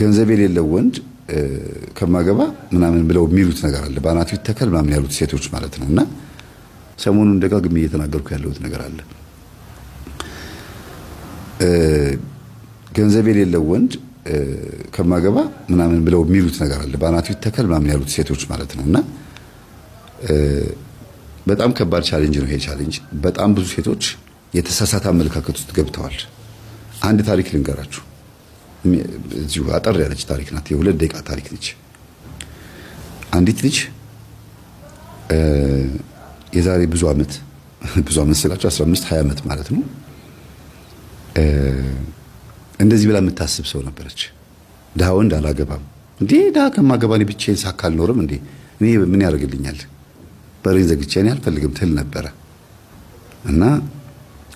ገንዘብ የሌለው ወንድ ከማገባ ምናምን ብለው የሚሉት ነገር አለ። ባናቱ ይተከል ምናምን ያሉት ሴቶች ማለት ነውና ሰሞኑን ደጋግሜ እየተናገርኩ ያለሁት ነገር አለ። ገንዘብ የሌለው ወንድ ከማገባ ምናምን ብለው የሚሉት ነገር አለ። ባናቱ ይተከል ምናምን ያሉት ሴቶች ማለት ነውና በጣም ከባድ ቻሌንጅ ነው ይሄ ቻሌንጅ። በጣም ብዙ ሴቶች የተሳሳተ አመለካከት ውስጥ ገብተዋል። አንድ ታሪክ ልንገራችሁ። እዚሁ አጠር ያለች ታሪክ ናት። የ2 ደቂቃ ታሪክ ነች። አንዲት ልጅ የዛሬ ብዙ አመት ስላችሁ 15 20 አመት ማለት ነው እንደዚህ ብላ የምታስብ ሰው ነበረች። ድሃ ወንድ አላገባም እንዴ፣ ድሃ ከማገባኔ ብቻዬን ሳካል ኖርም እንዴ፣ እኔ ምን ያደርግልኛል፣ በሬን ዘግቼ እኔ አልፈልግም ትል ነበረ። እና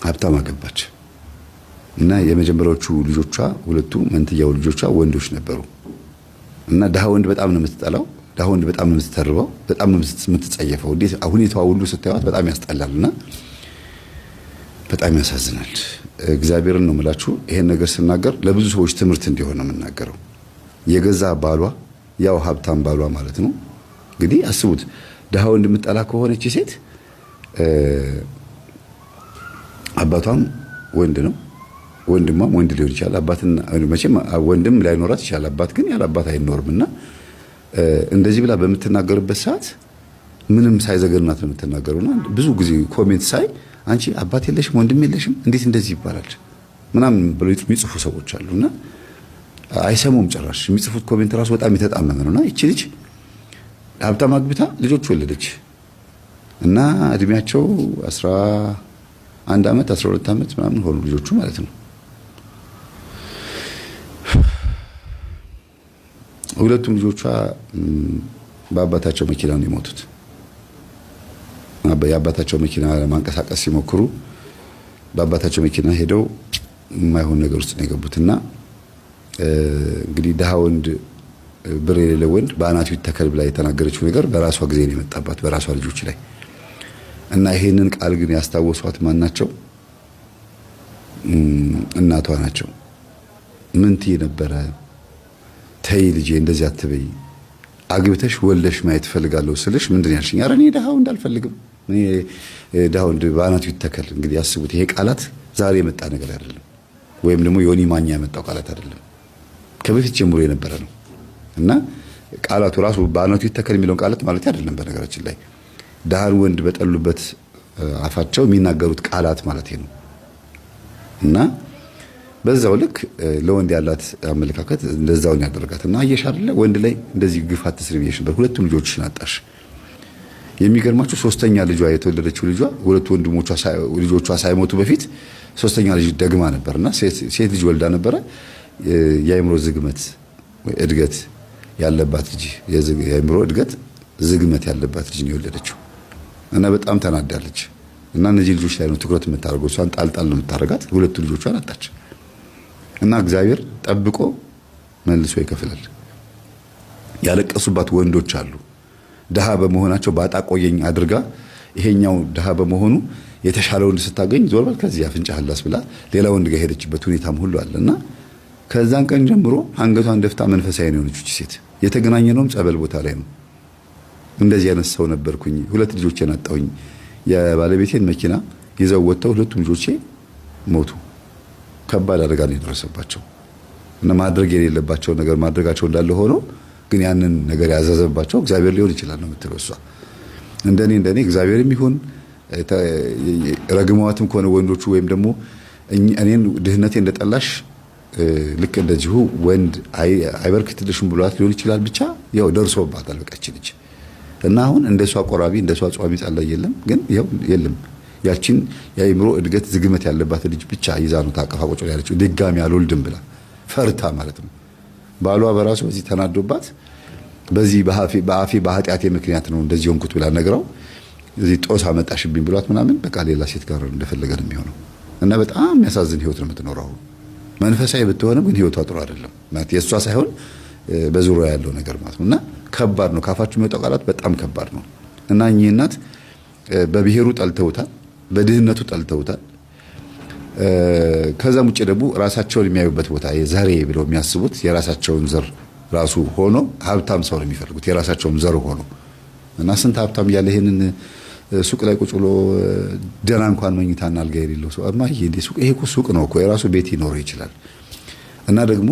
ሀብታም አገባች እና የመጀመሪያዎቹ ልጆቿ ሁለቱ መንትያው ልጆቿ ወንዶች ነበሩ። እና ድሃ ወንድ በጣም ነው የምትጠላው፣ ድሃ ወንድ በጣም ነው የምትተርበው፣ በጣም ነው የምትጸየፈው። እንዴ ሁኔታዋ ሁሉ ስታዩት በጣም ያስጠላልና በጣም ያሳዝናል። እግዚአብሔርን ነው የምላችሁ። ይሄን ነገር ስናገር ለብዙ ሰዎች ትምህርት እንዲሆን ነው የምናገረው። የገዛ ባሏ ያው ሀብታም ባሏ ማለት ነው። እንግዲህ አስቡት፣ ድሃ ወንድ የምትጠላ ከሆነች ሴት አባቷም ወንድ ነው፣ ወንድሟም ወንድ ሊሆን ይችላል። አባትና መቼም ወንድም ላይኖራት ይችላል። አባት ግን ያለ አባት አይኖርምና እንደዚህ ብላ በምትናገርበት ሰዓት ምንም ሳይዘገናት ነው የምትናገረውና ብዙ ጊዜ ኮሜንት ሳይ አንቺ አባት የለሽም ወንድም የለሽም እንዴት እንደዚህ ይባላል ምናምን ብለው የሚጽፉ ሰዎች አሉና አይሰሙም ጭራሽ። የሚጽፉት ኮሜንት ራሱ በጣም የተጣመመ ነውና እቺ ልጅ ሀብታም አግብታ ልጆች ወለደች እና እድሜያቸው 11 አመት 12 አመት ምናምን ሆኑ ልጆቹ ማለት ነው። ሁለቱም ልጆቿ በአባታቸው መኪና ነው የሞቱት። የአባታቸው መኪና ለማንቀሳቀስ ሲሞክሩ በአባታቸው መኪና ሄደው የማይሆን ነገር ውስጥ ነው የገቡትና እንግዲህ ድሃ ወንድ ብር የሌለው ወንድ በአናቱ ይተከል ብላ የተናገረችው ነገር በራሷ ጊዜ ነው የመጣባት በራሷ ልጆች ላይ። እና ይሄንን ቃል ግን ያስታወሷት ማን ናቸው? እናቷ ናቸው። ምን ትይ ነበረ? ተይ ልጄ እንደዚህ አትበይ፣ አግብተሽ ወልደሽ ማየት ፈልጋለሁ ስልሽ ምንድን ያልሽኝ? ኧረ እኔ ድሃ ወንድ አልፈልግም፣ እኔ ድሃ ወንድ በአናቱ ይተከል። እንግዲህ አስቡት፣ ይሄ ቃላት ዛሬ የመጣ ነገር አይደለም፣ ወይም ደግሞ ዮኒ ማኛ ያመጣው ቃላት አይደለም፣ ከበፊት ጀምሮ የነበረ ነው። እና ቃላቱ ራሱ በአናቱ ይተከል የሚለውን ቃላት ማለት አይደለም። በነገራችን ላይ ድሃን ወንድ በጠሉበት አፋቸው የሚናገሩት ቃላት ማለት ነው። እና በዛው ልክ ለወንድ ያላት አመለካከት እንደዛውን ያደርጋትና አየሽ አይደለ ወንድ ላይ እንደዚህ ግፍ አትስሪ ብዬሽ ነበር። ሁለቱም ልጆችሽን አጣሽ። የሚገርማችሁ ሶስተኛ ልጇ የተወለደችው ሁለቱ ልጆቿ ሳይሞቱ በፊት ሶስተኛ ልጅ ደግማ ነበርና ሴት ልጅ ወልዳ ነበረ። የአእምሮ ዝግመት እድገት ያለባት ልጅ የአእምሮ እድገት ዝግመት ያለባት ልጅ ነው የወለደችው እና በጣም ተናዳለች። እና እነዚህ ልጆች ላይ ነው ትኩረት የምታደርገው። እሷን ጣልጣል ነው የምታደርጋት። ሁለቱ ልጆቿን አጣች። እና እግዚአብሔር ጠብቆ መልሶ ይከፍላል። ያለቀሱባት ወንዶች አሉ። ድሃ በመሆናቸው ባጣ ቆየኝ አድርጋ ይሄኛው ድሃ በመሆኑ የተሻለ ወንድ ስታገኝ ዞር በል ከዚህ አፍንጫ ሐላስ ብላ ሌላ ወንድ ጋር ሄደችበት ሁኔታም ሁሉ አለና ከዛን ቀን ጀምሮ አንገቷን ደፍታ መንፈሳዊ ነው የሆነች ሴት። የተገናኘነውም ጸበል ቦታ ላይ ነው። እንደዚህ አይነት ሰው ነበርኩኝ። ሁለት ልጆቼን አጣሁኝ። የባለቤቴን መኪና ይዘው ወጥተው ሁለቱም ልጆቼ ሞቱ። ከባድ አደጋ ነው የደረሰባቸው እና ማድረግ የሌለባቸው ነገር ማድረጋቸው እንዳለ ሆኖ ግን ያንን ነገር ያዘዘባቸው እግዚአብሔር ሊሆን ይችላል ነው የምትለው እሷ። እንደኔ እግዚአብሔርም ይሁን ረግመዋትም ከሆነ ወንዶቹ ወይም ደግሞ እኔን ድህነቴ እንደጠላሽ ልክ እንደዚሁ ወንድ አይበርክትልሽም ብሏት ሊሆን ይችላል። ብቻ ያው ደርሶባታል በቃ እቺ ልጅ እና አሁን እንደሷ ቆራቢ እንደሷ ጿሚ ጸላይ የለም ግን ያው የለም ያቺን የአእምሮ እድገት ዝግመት ያለባት ልጅ ብቻ ይዛ ነው ታቀፋ ቁጭ ያለችው። ድጋሚ አልወልድም ብላ ፈርታ ማለት ነው። ባሏ በራሱ በዚህ ተናዶባት በዚህ በአፌ በኃጢአቴ ምክንያት ነው እንደዚህ ሆንኩት ብላ ነግራው እዚህ ጦስ አመጣሽብኝ ብሏት ምናምን በቃ ሌላ ሴት ጋር እንደፈለገ ነው የሚሆነው። እና በጣም የሚያሳዝን ህይወት ነው የምትኖረው። መንፈሳዊ ብትሆንም ግን ህይወቷ ጥሩ አይደለም ማለት የሷ ሳይሆን በዙሪያ ያለው ነገር ማለት ነውና ከባድ ነው። ካፋችሁ የሚወጣው ቃላት በጣም ከባድ ነው። እና እኚህ እናት በብሔሩ ጠልተውታል፣ በድህነቱ ጠልተውታል። ከዛም ውጭ ደግሞ ራሳቸውን የሚያዩበት ቦታ የዘሬ ብለው የሚያስቡት የራሳቸውን ዘር ራሱ ሆኖ ሀብታም ሰው ነው የሚፈልጉት የራሳቸውን ዘር ሆኖ እና ስንት ሀብታም እያለ ይሄንን ሱቅ ላይ ቁጭ ብሎ ደህና እንኳን መኝታና አልጋ የሌለው ሰው እማዬ እንደ ሱቅ ይሄ እኮ ሱቅ ነው እኮ የራሱ ቤት ይኖረው ይችላል። እና ደግሞ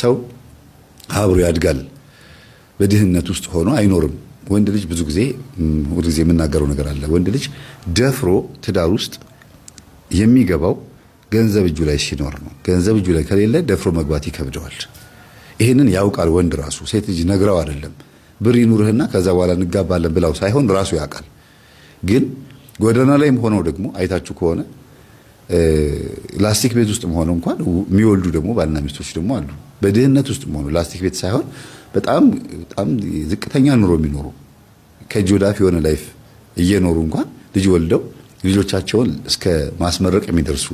ሰው አብሮ ያድጋል በድህነት ውስጥ ሆኖ አይኖርም። ወንድ ልጅ ብዙ ጊዜ ሁሉ ጊዜ የምናገረው ነገር አለ። ወንድ ልጅ ደፍሮ ትዳር ውስጥ የሚገባው ገንዘብ እጁ ላይ ሲኖር ነው። ገንዘብ እጁ ላይ ከሌለ ደፍሮ መግባት ይከብደዋል። ይሄንን ያውቃል ወንድ ራሱ። ሴት ልጅ ነግራው አይደለም ብር ይኑርህና ከዛ በኋላ እንጋባለን ብላው ሳይሆን ራሱ ያውቃል። ግን ጎዳና ላይም ሆነው ደግሞ አይታችሁ ከሆነ ላስቲክ ቤት ውስጥም ሆነው እንኳን የሚወልዱ ደግሞ ባልና ሚስቶች ደግሞ አሉ። በድህነት ውስጥም ሆነው ላስቲክ ቤት ሳይሆን በጣም ዝቅተኛ ኑሮ የሚኖሩ ከእጅ ወዳፍ የሆነ ላይፍ እየኖሩ እንኳን ልጅ ወልደው ልጆቻቸውን እስከ ማስመረቅ የሚደርሱ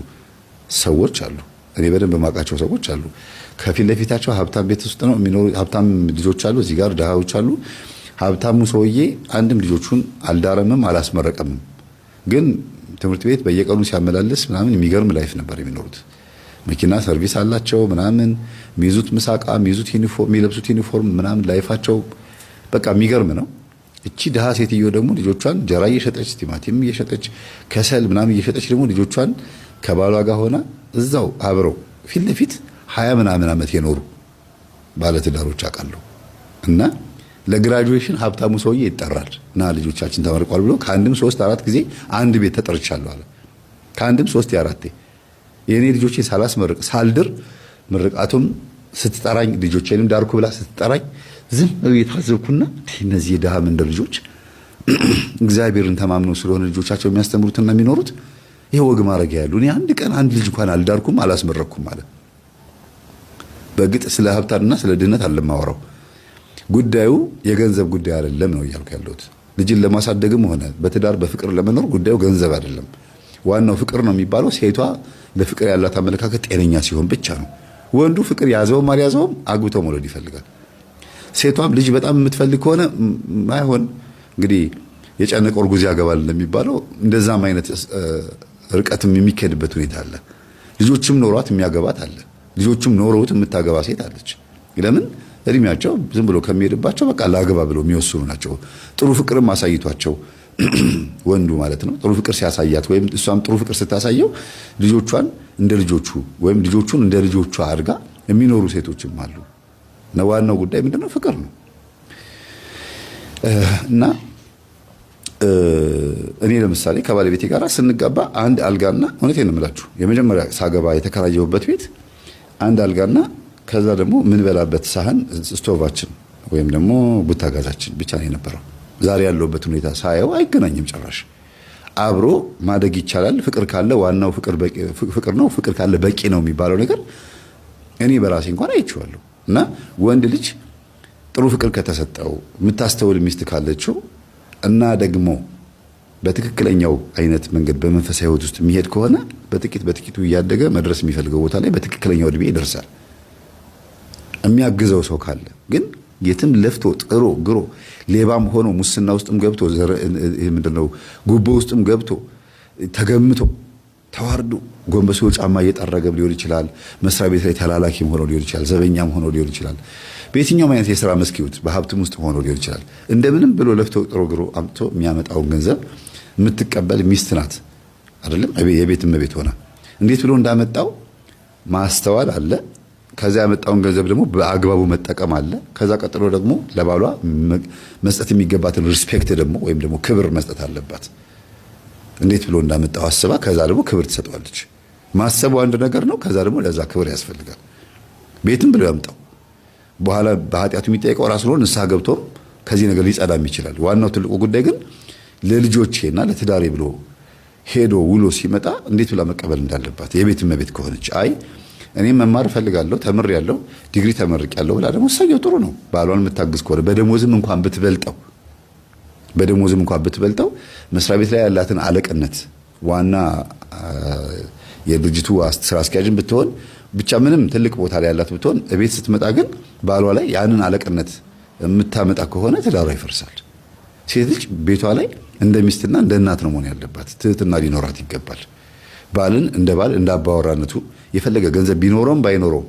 ሰዎች አሉ። እኔ በደንብ የማውቃቸው ሰዎች አሉ። ከፊት ለፊታቸው ሀብታም ቤት ውስጥ ነው የሚኖሩ ሀብታም ልጆች አሉ። እዚህ ጋር ድሃዎች አሉ። ሀብታሙ ሰውዬ አንድም ልጆቹን አልዳረምም አላስመረቀምም። ግን ትምህርት ቤት በየቀኑ ሲያመላልስ ምናምን የሚገርም ላይፍ ነበር የሚኖሩት። መኪና ሰርቪስ አላቸው ምናምን፣ የሚይዙት ምሳቃ፣ የሚይዙት ዩኒፎርም፣ የሚለብሱት ዩኒፎርም ምናምን ላይፋቸው በቃ የሚገርም ነው። እቺ ድሃ ሴትዮ ደግሞ ልጆቿን እንጀራ እየሸጠች ቲማቲም እየሸጠች ከሰል ምናምን እየሸጠች ደግሞ ልጆቿን ከባሏ ጋር ሆና እዛው አብረው ፊት ለፊት 20 ምናምን ዓመት የኖሩ ባለትዳሮች አውቃለሁ። እና ለግራጁዌሽን ሀብታሙ ሰውዬ ይጠራል እና ልጆቻችን ተመርቋል ብሎ ከአንድም 3-4 ጊዜ አንድ ቤት ተጠርቻለሁ አለ። ከአንድም 3-4 የኔ ልጆቼ ሳላስመርቅ ሳልድር ምርቃቱም ስትጠራኝ ልጆቼንም ዳርኩ ብላ ስትጠራኝ ዝም ብዬ ታዘብኩና እነዚህ የድሃ መንደር ልጆች እግዚአብሔርን ተማምነው ስለሆነ ልጆቻቸው የሚያስተምሩትና የሚኖሩት ይሄ ወግ ማድረግ ያሉ እኔ አንድ ቀን አንድ ልጅ እንኳን አልዳርኩም አላስመረኩም ማለት። በግጥ ስለ ሀብታንና ስለ ድህነት አለማወራው ጉዳዩ የገንዘብ ጉዳይ አይደለም ነው እያልኩ ያለሁት። ልጅን ለማሳደግም ሆነ በትዳር በፍቅር ለመኖር ጉዳዩ ገንዘብ አይደለም። ዋናው ፍቅር ነው የሚባለው ሴቷ ለፍቅር ያላት አመለካከት ጤነኛ ሲሆን ብቻ ነው። ወንዱ ፍቅር ያዘውም አልያዘውም አግብቶ መውለድ ይፈልጋል። ሴቷም ልጅ በጣም የምትፈልግ ከሆነ ማይሆን እንግዲህ የጨነቀው እርጉዝ ያገባል እንደሚባለው እንደዛም አይነት ርቀትም የሚከድበት ሁኔታ አለ። ልጆችም ኖሯት የሚያገባት አለ። ልጆችም ኖረውት የምታገባ ሴት አለች። ለምን እድሜያቸው ዝም ብሎ ከሚሄድባቸው በቃ ላገባ ብለው የሚወስኑ ናቸው። ጥሩ ፍቅርም አሳይቷቸው ወንዱ ማለት ነው ጥሩ ፍቅር ሲያሳያት ወይም እሷም ጥሩ ፍቅር ስታሳየው ልጆቿን እንደ ልጆቹ ወይም ልጆቹን እንደ ልጆቿ አድርጋ የሚኖሩ ሴቶችም አሉ። እና ዋናው ጉዳይ ምንድነው? ፍቅር ነው። እና እኔ ለምሳሌ ከባለቤቴ ጋር ስንጋባ አንድ አልጋና እውነቴን ነው የምላችሁ የመጀመሪያ ሳገባ የተከራየሁበት ቤት አንድ አልጋና ከዛ ደግሞ ምን በላበት ሳህን ስቶቫችን ወይም ደግሞ ቡታጋዛችን ብቻ ነው የነበረው። ዛሬ ያለውበት ሁኔታ ሳየው አይገናኝም ጭራሽ። አብሮ ማደግ ይቻላል። ፍቅር ካለ ዋናው ፍቅር ነው። ፍቅር ካለ በቂ ነው የሚባለው ነገር እኔ በራሴ እንኳን አይቼዋለሁ። እና ወንድ ልጅ ጥሩ ፍቅር ከተሰጠው የምታስተውል ሚስት ካለችው እና ደግሞ በትክክለኛው አይነት መንገድ በመንፈሳዊ ሕይወት ውስጥ የሚሄድ ከሆነ በጥቂቱ እያደገ መድረስ የሚፈልገው ቦታ ላይ በትክክለኛው እድሜ ይደርሳል። የሚያግዘው ሰው ካለ ግን የትም ለፍቶ ጥሮ ግሮ ሌባም ሆኖ ሙስና ውስጥም ገብቶ ምንድነው ጉቦ ውስጥም ገብቶ ተገምቶ ተዋርዶ ጎንበሶ ጫማ እየጠረገ ሊሆን ይችላል። መስሪያ ቤት ላይ ተላላኪም ሆኖ ሊሆን ይችላል። ዘበኛም ሆኖ ሊሆን ይችላል። በየትኛውም አይነት የሥራ መስኪውት በሀብትም ውስጥ ሆኖ ሊሆን ይችላል። እንደምንም ብሎ ለፍቶ ጥሮ ግሮ አምጥቶ የሚያመጣውን ገንዘብ የምትቀበል ሚስት ናት አይደለም? የቤት እመቤት ሆና እንዴት ብሎ እንዳመጣው ማስተዋል አለ። ከዛ ያመጣውን ገንዘብ ደግሞ በአግባቡ መጠቀም አለ። ከዛ ቀጥሎ ደግሞ ለባሏ መስጠት የሚገባትን ሪስፔክት ደግሞ ወይም ደግሞ ክብር መስጠት አለባት። እንዴት ብሎ እንዳመጣው አስባ ከዛ ደግሞ ክብር ትሰጠዋለች። ማሰቡ አንድ ነገር ነው። ከዛ ደግሞ ለዛ ክብር ያስፈልጋል። ቤትም ብሎ ያምጣው በኋላ በኃጢአቱ የሚጠይቀው ራሱ ነው። ንስሐ ገብቶም ከዚህ ነገር ሊጸዳም ይችላል። ዋናው ትልቁ ጉዳይ ግን ለልጆቼና ለትዳሬ ብሎ ሄዶ ውሎ ሲመጣ እንዴት ብላ መቀበል እንዳለባት የቤት እመቤት ከሆነች አይ እኔ መማር እፈልጋለሁ ተምሬያለሁ ዲግሪ ተመርቄያለሁ ብላ ደግሞ ሰየው ጥሩ ነው። ባሏን የምታግዝ ከሆነ በደሞዝም እንኳን ብትበልጠው መስሪያ ቤት ላይ ያላትን አለቅነት ዋና የድርጅቱ ስራ አስኪያጅን ብትሆን ብቻ ምንም ትልቅ ቦታ ላይ ያላት ብትሆን እቤት ስትመጣ ግን ባሏ ላይ ያንን አለቅነት የምታመጣ ከሆነ ትዳሯ ይፈርሳል። ሴት ልጅ ቤቷ ላይ እንደ ሚስትና እንደ እናት ነው መሆን ያለባት። ትህትና ሊኖራት ይገባል። ባልን እንደ ባል እንደ አባወራነቱ የፈለገ ገንዘብ ቢኖረውም ባይኖረውም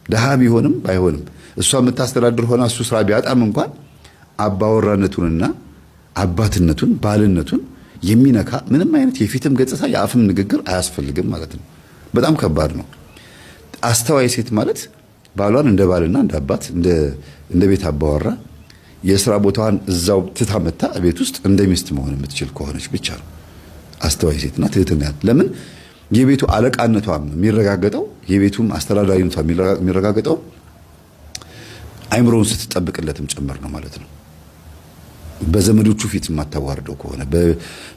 ደሃ ቢሆንም ባይሆንም እሷ የምታስተዳድር ሆና እሱ ስራ ቢያጣም እንኳን አባወራነቱንና አባትነቱን ባልነቱን የሚነካ ምንም አይነት የፊትም ገጽታ የአፍም ንግግር አያስፈልግም ማለት ነው። በጣም ከባድ ነው። አስተዋይ ሴት ማለት ባሏን እንደ ባልና እንደ አባት እንደ ቤት አባወራ የሥራ ቦታዋን እዛው ትታ መታ ቤት ውስጥ እንደ ሚስት መሆን የምትችል ከሆነች ብቻ ነው አስተዋይ ሴትና ትህትና ያለ። ለምን የቤቱ አለቃነቷም የሚረጋገጠው የቤቱም አስተዳዳሪነቷ የሚረጋገጠው አይምሮውን ስትጠብቅለትም ጭምር ነው ማለት ነው። በዘመዶቹ ፊት የማታዋርደው ከሆነ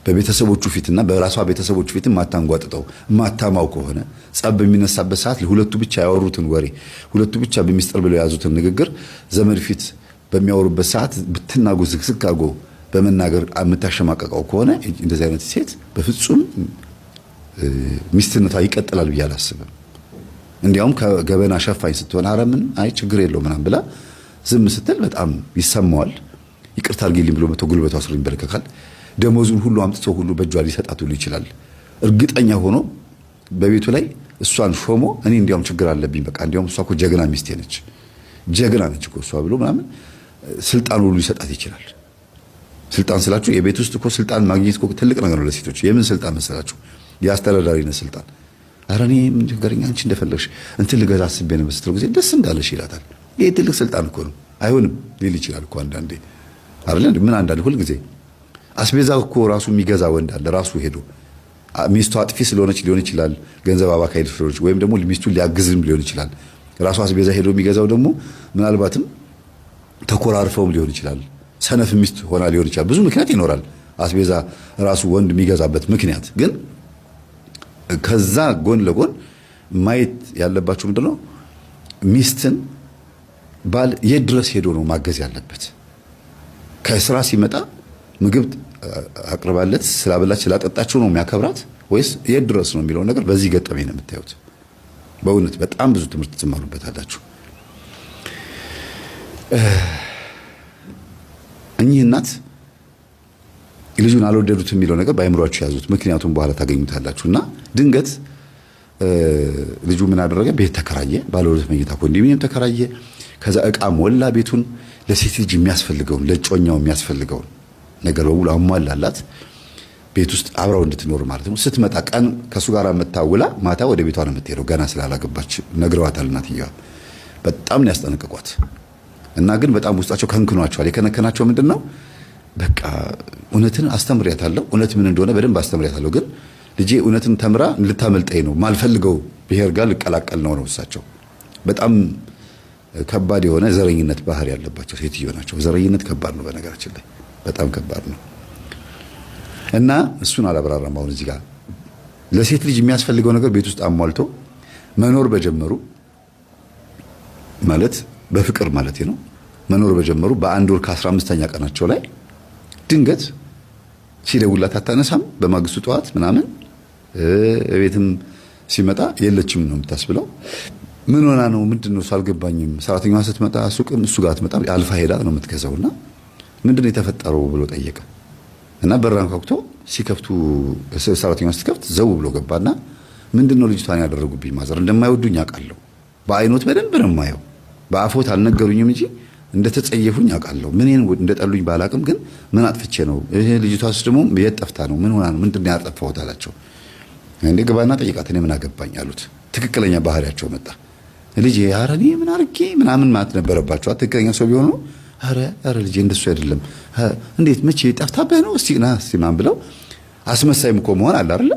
በቤተሰቦቹ ፊትና በራሷ ቤተሰቦቹ ፊት የማታንጓጥጠው የማታማው ከሆነ ጸብ በሚነሳበት ሰዓት ሁለቱ ብቻ ያወሩትን ወሬ ሁለቱ ብቻ በሚስጥር ብለው የያዙትን ንግግር ዘመድ ፊት በሚያወሩበት ሰዓት ብትናጉ ዝግዝግ አድርጎ በመናገር የምታሸማቀቀው ከሆነ እንደዚህ አይነት ሴት በፍጹም ሚስትነቷ ይቀጥላል ብዬ አላስብም። እንዲያውም ከገበና ሸፋኝ ስትሆን ኧረ ምን አይ ችግር የለው ምናምን ብላ ዝም ስትል በጣም ይሰማዋል። ይቅርታ አድርጊልኝ ብሎ መቶ ጉልበቷ ስር ይንበረከካል። ደሞዙን ሁሉ አምጥቶ ሁሉ በእጇ ሊሰጣት ሁሉ ይችላል። እርግጠኛ ሆኖ በቤቱ ላይ እሷን ሾሞ እኔ እንዲያውም ችግር አለብኝ በቃ እንዲያውም እሷ እኮ ጀግና ሚስቴ ነች ጀግና ነች እኮ እሷ ብሎ ምናምን ስልጣን ሁሉ ሊሰጣት ይችላል። ስልጣን ስላችሁ የቤት ውስጥ እኮ ስልጣን ማግኘት እኮ ትልቅ ነገር ነው ለሴቶች። የምን ስልጣን መሰላችሁ? የአስተዳዳሪነት ስልጣን። ኧረ እኔ ምን ቸገረኝ አንቺ እንደፈለግሽ እንትን ልገዛ አስቤ ነው ስትለው ጊዜ ደስ እንዳለሽ ይላታል። ይሄ ትልቅ ስልጣን እኮ ነው። አይሆንም ሊል ይችላል እኮ አንዳንዴ አይደል? ምን አንዳንዴ ሁል ጊዜ አስቤዛ እኮ ራሱ የሚገዛ ወንድ አለ። ራሱ ሄዶ ሚስቱ አጥፊ ስለሆነች ሊሆን ይችላል፣ ገንዘብ አባካይ ስለሆነች፣ ወይም ደግሞ ሚስቱ ሊያግዝም ሊሆን ይችላል። ራሱ አስቤዛ ሄዶ የሚገዛው ደግሞ ምናልባትም ተኮራርፈውም ሊሆን ይችላል። ሰነፍ ሚስት ሆና ሊሆን ይችላል። ብዙ ምክንያት ይኖራል አስቤዛ ራሱ ወንድ የሚገዛበት ምክንያት። ግን ከዛ ጎን ለጎን ማየት ያለባችሁ ምንድነው ሚስትን ባል የት ድረስ ሄዶ ነው ማገዝ ያለበት? ከስራ ሲመጣ ምግብ አቅርባለት ስላበላች ስላጠጣችው ነው የሚያከብራት ወይስ የት ድረስ ነው የሚለው ነገር በዚህ ገጠመኝ ነው የምታዩት። በእውነት በጣም ብዙ ትምህርት ትማሩበታላችሁ። እኚህ እናት ልጁን አልወደዱትም የሚለው ነገር በአይምሯችሁ ያዙት። ምክንያቱም በኋላ ታገኙታላችሁ። እና ድንገት ልጁ ምን አደረገ? ቤት ተከራየ። ባለ ሁለት መኝታ ኮንዶሚኒየም ተከራየ። ከዛ እቃ ሞላ ቤቱን። ለሴት ልጅ የሚያስፈልገውን ለጮኛው የሚያስፈልገውን ነገር በሙሉ አሟላላት። ቤት ውስጥ አብራው እንድትኖር ማለት ነው። ስትመጣ ቀን ከሱ ጋር መታውላ ማታ ወደ ቤቷ ነው የምትሄደው። ገና ስላላገባች ነግረዋታል እናትየዋ። በጣም ነው ያስጠነቅቋት። እና ግን በጣም ውስጣቸው ከንክኗቸዋል። የከነከናቸው ምንድነው? በቃ እውነትን አስተምሪያታለሁ፣ እውነት ምን እንደሆነ በደንብ አስተምሪያታለሁ። ግን ልጄ እውነትን ተምራ ልታመልጠኝ ነው፣ ማልፈልገው ብሔር ጋር ልቀላቀል ነው እሳቸው። በጣም ከባድ የሆነ ዘረኝነት ባህሪ ያለባቸው ሴትዮ ናቸው። ዘረኝነት ከባድ ነው በነገራችን ላይ በጣም ከባድ ነው። እና እሱን አላብራራም። አሁን እዚህ ጋር ለሴት ልጅ የሚያስፈልገው ነገር ቤት ውስጥ አሟልቶ መኖር በጀመሩ ማለት በፍቅር ማለት ነው መኖር በጀመሩ በአንድ ወር ከ15ኛ ቀናቸው ላይ ድንገት ሲደውላት አታነሳም። በማግስቱ ጠዋት ምናምን ቤትም ሲመጣ የለችም ነው የምታስብለው። ምን ሆና ነው ምንድነው አልገባኝም። ሰራተኛዋ ስትመጣ ሱቅም እሱ ጋር ትመጣ አልፋ ሄዳ ነው የምትገዛውና ምንድነው የተፈጠረው ብሎ ጠየቀ። እና በራን ከፍቶ ሲከፍቱ ሰራተኛዋ ስትከፍት ዘው ብሎ ገባና ምንድነው ልጅቷን ያደረጉብኝ ማዘር እንደማይወዱኝ አውቃለሁ። በአይኖት በደንብ ነው የማየው። በአፎት አልነገሩኝም እንጂ እንደተጸየፉኝ አውቃለሁ። ምንን እንደጠሉኝ ባላቅም ግን ምን አጥፍቼ ነው? ልጅቷስ ደግሞ የት ጠፍታ ነው? ምን ሆና ነው? ምንድነው ያጠፋሁት አላቸው። እንዴ ግባና ጠይቃት እኔ ምን አገባኝ አሉት። ትክክለኛ ባህሪያቸው መጣ። ልጅ ኧረ እኔ ምን አርጌ ምናምን ማለት ነበረባቸው። ትክክለኛ ሰው ቢሆኑ ኧረ ልጅ እንደሱ አይደለም እንዴት መቼ ጠፍታበህ ነው እስቲ ና እስቲ ማን ብለው አስመሳይም እኮ መሆን አለ አይደል?